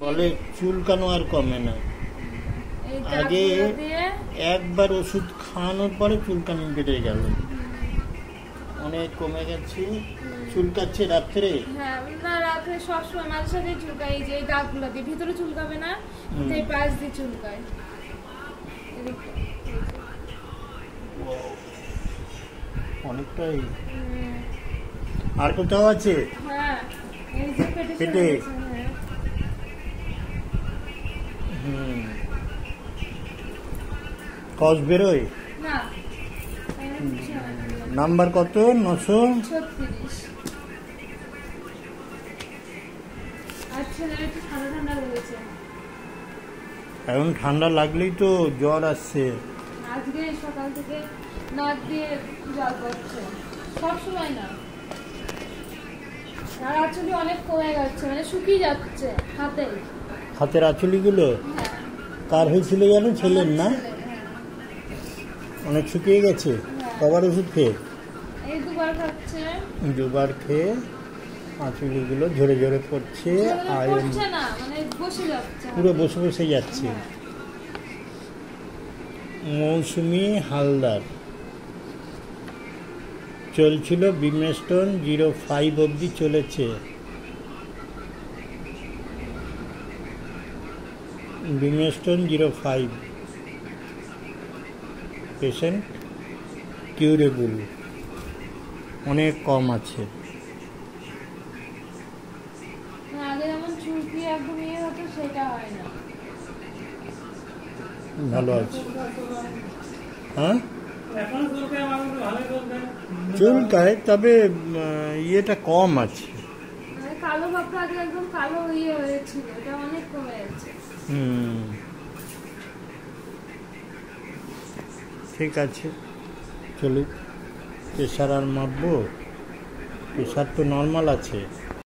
বলে চুলকানো আর কমে না। আগে একবার ওষুধ খাওয়ানোর পরে চুলকানি বেড়ে গেল, অনেক কমে গেছে। চুলকাচ্ছে রাত্রে? হ্যাঁ, না রাত্রে সবসময় মাঝে সাথে চুলকায়, এই যে দাগগুলো দিয়ে ভিতরে চুলকাবে না, এই পাশ দিয়ে চুলকায়। অনেকটাই। আর কোথাও আছে? হ্যাঁ, এই যে পেটে। কস বেরোয় না? নাম্বার কত? 936। আচ্ছা, একটু ঠান্ডা ঠান্ডা লেগেছে। এখন ঠান্ডা লাগলেই তো জ্বর আসছে। আজকে সকাল থেকে নাক দিয়ে জল পড়ছে, সবসময় না। আর আঁচলি অনেক কমে যাচ্ছে, মানে শুকিয়ে যাচ্ছে হাতের আঁচলিগুলো। হ্যাঁ। কার হয়েছিল জানো? ছেলের না? অনেক শুকিয়ে গেছে। কবার ওষুধ খেয়ে? এই দুবার খাচ্ছে। দুবার খেয়ে আঁচলিগুলো ঝরে ঝরে পড়ছে, পুরো বসে বসে যাচ্ছে। মৌসুমি হালদার চলছিল বিমেস্টন 05 অবধি চলেছে। বিমেস্টন 05 পেশেন্ট কিউরেবল, অনেক কম আছে। ভালো আছে। হ্যাঁ, চুলকায়, তবে ইয়েটা কম আছে। কালো বাপটা আগে একদম কালো হয়েছিল, এটা অনেক কমে গেছে। ঠিক আছে, চলুক। প্রেশার আর মাপবো? প্রেশার তো নর্মাল আছে।